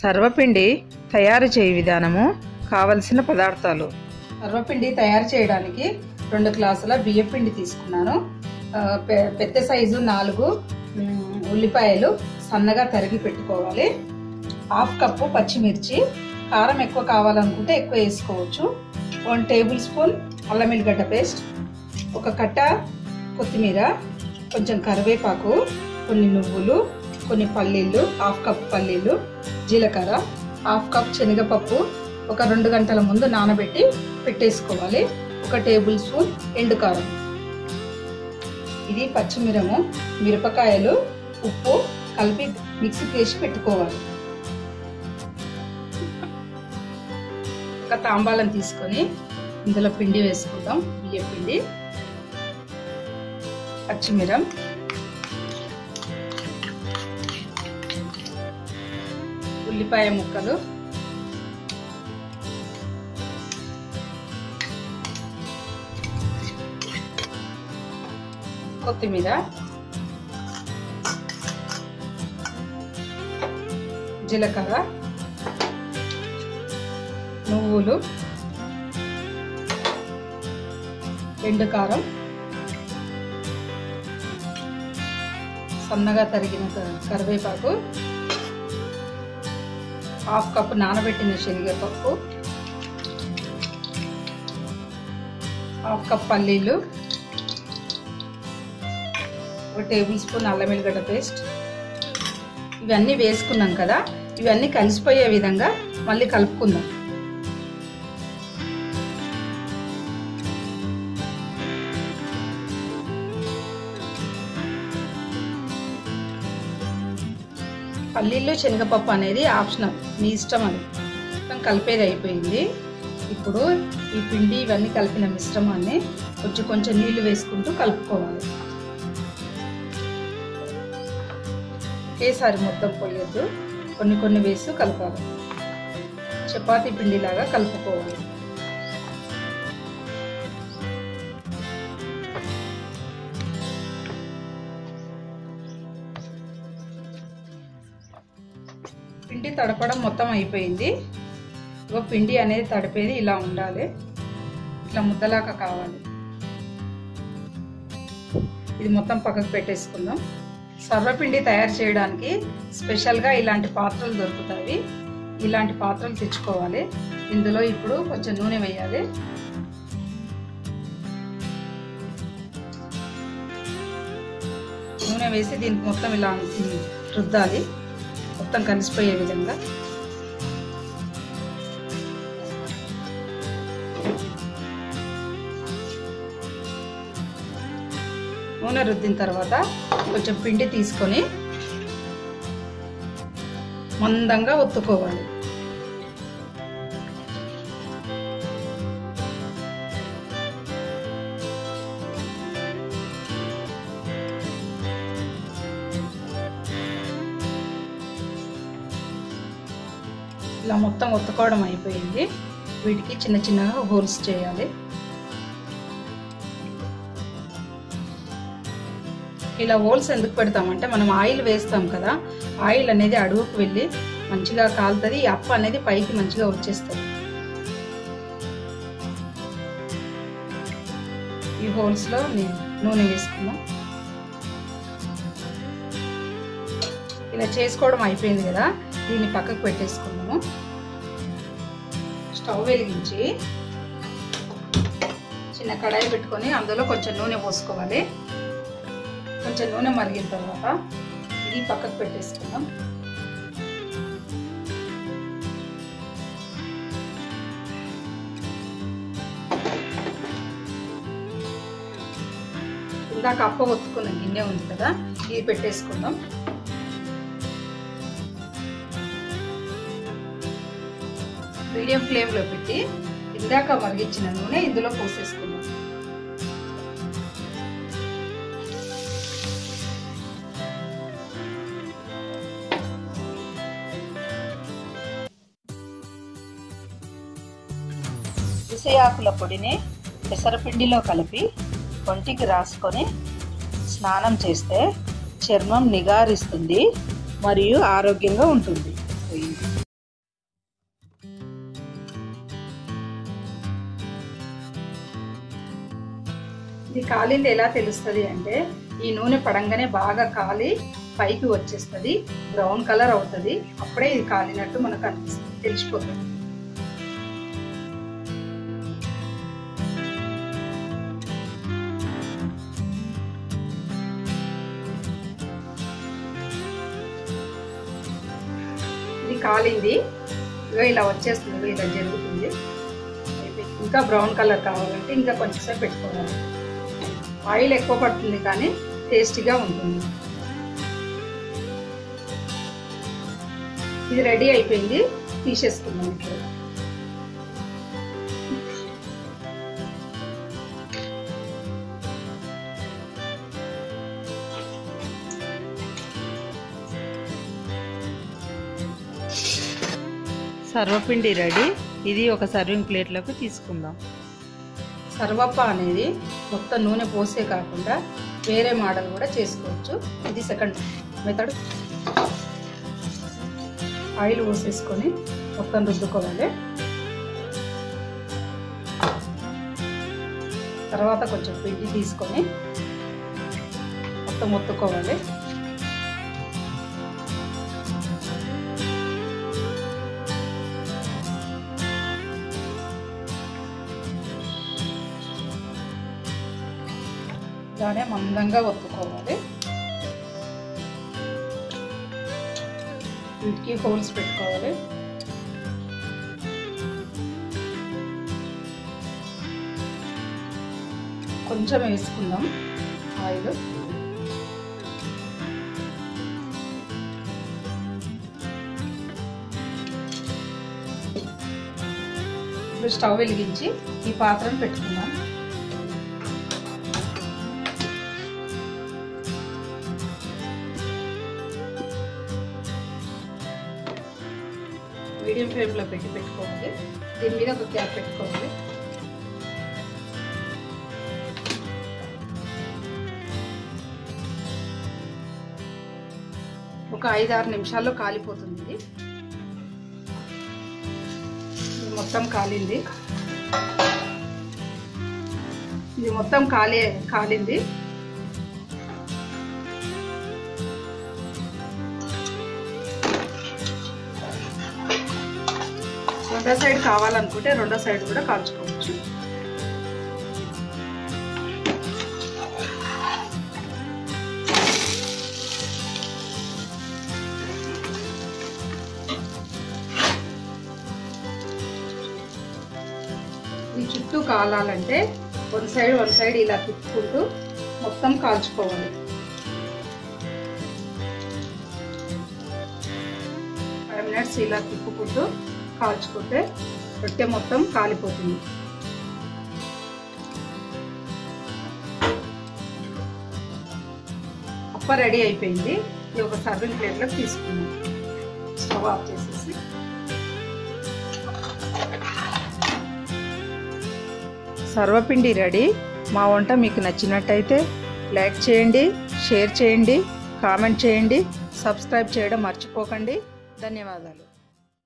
సర్వపిండి తయారు చేయ విధానము, కావలసిన పదార్థాలు. సర్వపిండి తయారు చేయడానికి 2 గ్లాసుల బియ్యపిండి తీసుకున్నాను. పెద్ద సైజు 4 ఉల్లిపాయలు సన్నగా తరిగి పెట్టుకోవాలి. 1/2 కప్పు పచ్చిమిర్చి, కారం ఎక్కువ కావాలనుకుంటే ఎక్కువ వేసుకోవచ్చు. 1 టేబుల్ స్పూన్ అల్లం ఎల్లిగడ్డ పేస్ట్, 1 కట్ట కొత్తిమీర, కొంచెం కరివేపాకు, కొన్ని నువ్వులు, కొన్ని పల్లీలు, 1/2 కప్పు పల్లీలు, జీలకర్ర, 1/2 కప్ శనగపప్పు 2 గంటల ముందు నానబెట్టి పెట్టేసుకోవాలి. 1 టేబుల్ స్పూన్ ఎండుకారం, ఇది పచ్చిమిరము, మిరపకాయలు, ఉప్పు కలిపి మిక్సీ చేసి పెట్టుకోవాలి. ఒక తాంబాలం తీసుకొని ఇందులో పిండి వేసుకుందాం. బియ్య పిండి, పచ్చిమిరం, ఉల్లిపాయ ముక్కలు, కొత్తిమీర, జీలకర్ర, నువ్వులు, ఎండుకారం, సన్నగా తరిగిన కరివేపాకు, 1/2 కప్పు నానబెట్టిన శనగపప్పు, 1/2 కప్ పల్లీలు, 1 టేబుల్ స్పూన్ అల్లం ఎల్లిగడ్డ పేస్ట్. ఇవన్నీ వేసుకున్నాం కదా, ఇవన్నీ కలిసిపోయే విధంగా మళ్ళీ కలుపుకుందాం. పల్లీలు శనగపప్పు అనేది ఆప్షనల్, మీ ఇష్టం. అది మొత్తం కలిపేది అయిపోయింది. ఇప్పుడు ఈ పిండి ఇవన్నీ కలిపిన మిశ్రమాన్ని కొంచెం నీళ్లు వేసుకుంటూ కలుపుకోవాలి. ఒకేసారి మొత్తం పోయొద్దు, కొన్ని వేసి కలపాలి. చపాతీ పిండిలాగా కలుపుకోవాలి. పిండి తడపడం మొత్తం అయిపోయింది. పిండి అనేది తడిపేది ఇలా ఉండాలి, ఇట్లా ముద్దలాగా కావాలి. ఇది మొత్తం పక్కకు పెట్టేసుకుందాం. సర్వపిండి తయారు చేయడానికి స్పెషల్గా ఇలాంటి పాత్రలు దొరుకుతాయి. ఇలాంటి పాత్రలు తెచ్చుకోవాలి. ఇందులో ఇప్పుడు కొంచెం నూనె వేయాలి. నూనె వేసి దీనికి మొత్తం ఇలా రుద్దాలి, మొత్తం కలిసిపోయే విధంగా. నూనె రుద్దిన తర్వాత కొంచెం పిండి తీసుకొని మందంగా ఒత్తుకోవాలి. ఇలా మొత్తం ఒత్తుకోవడం అయిపోయింది. వీటికి చిన్నగా హోల్స్ చేయాలి. ఇలా హోల్స్ ఎందుకు పెడతామంటే మనం ఆయిల్ వేస్తాం కదా, ఆయిల్ అనేది అడుగుకు వెళ్ళి మంచిగా కాలుతుంది. ఈ అప్ప అనేది పైకి మంచిగా వచ్చేస్తుంది. ఈ హోల్స్లో నూనె వేసుకుందాం. ఇలా చేసుకోవడం అయిపోయింది కదా, దీన్ని పక్కకు పెట్టేసుకుందాము. స్టవ్ వెలిగించి చిన్న కడాయి పెట్టుకొని అందులో కొంచెం నూనె పోసుకోవాలి. కొంచెం నూనె మరిగిన తర్వాత ఇది పక్కకు పెట్టేసుకుందాం. ఇందాక అప్ప ఒత్తుకున్న గిన్నె ఉంది కదా, ఇది పెట్టేసుకుందాం. మీడియం ఫ్లేమ్లో పెట్టి ఇందాక మరిగించిన నూనె ఇందులో పోసేసుకుందాం. అవిసె ఆకుల పొడిని పెసరపిండిలో కలిపి ఒంటికి రాసుకొని స్నానం చేస్తే చర్మం నిగారిస్తుంది మరియు ఆరోగ్యంగా ఉంటుంది. ఇది కాలింది ఎలా తెలుస్తుంది అంటే ఈ నూనె పడంగానే బాగా కాలి పైకి వచ్చేస్తుంది, బ్రౌన్ కలర్ అవుతుంది. అప్పుడే ఇది కాలినట్టు మనకు అనిపిస్తుంది, తెలిసిపోతుంది. ఇది కాలింది, ఇలా వచ్చేస్తుంది, ఇలా జరుగుతుంది. ఇంకా బ్రౌన్ కలర్ కావాలంటే ఇంకా కొంచెంసేపు పెట్టుకోవాలి. ఆయిల్ ఎక్కువ పడుతుంది కానీ టేస్టీగా ఉంటుంది. ఇది రెడీ అయిపోయింది, తీసేసుకుందాం ఇప్పుడు. సర్వపిండి రెడీ. ఇది ఒక సర్వింగ్ ప్లేట్లోకి తీసుకుందాం. సర్వప్ప అనేది మొత్తం నూనె పోసే కాకుండా వేరే మోడల్ కూడా చేసుకోవచ్చు. ఇది సెకండ్ మెథడ్. ఆయిల్ పోసేసుకొని మొత్తం రుద్దుకోవాలి. తర్వాత కొంచెం పిండి తీసుకొని మొత్తం ఒత్తుకోవాలి. ఇలానే మందంగా ఒత్తుకోవాలి. వీటికి హోల్స్ పెట్టుకోవాలి. కొంచెం వేసుకుందాం ఆయిల్. ఇప్పుడు స్టవ్ వెలిగించి ఈ పాత్రను పెట్టుకుందాం. మీడియం ఫ్లేమ్లో పెట్టుకోవాలి. దీని మీద ఒక క్యాప్ పెట్టుకోవాలి. ఒక 5-6 నిమిషాల్లో కాలిపోతుంది. ఇది మొత్తం కాలింది. ఇది మొత్తం కాలింది. రెండో సైడ్ కావాలనుకుంటే రెండో సైడ్ కూడా కాల్చుకోవచ్చు. ఈ చుట్టూ కాలాలంటే వన్ సైడ్ ఇలా తిప్పుకుంటూ మొత్తం కాల్చుకోవాలి. మినిట్స్ ఇలా తిప్పుకుంటూ కాల్చుకుంటే రొట్టె మొత్తం కాలిపోతుంది. అప్ప రెడీ అయిపోయింది. ఇది ఒక సర్వింగ్ ప్లేట్లో తీసుకున్నాం. స్టవ్ ఆఫ్ చేసేసి సర్వపిండి రెడీ. మా వంట మీకు నచ్చినట్టయితే లైక్ చేయండి, షేర్ చేయండి, కామెంట్ చేయండి, సబ్స్క్రైబ్ చేయడం మర్చిపోకండి. ధన్యవాదాలు.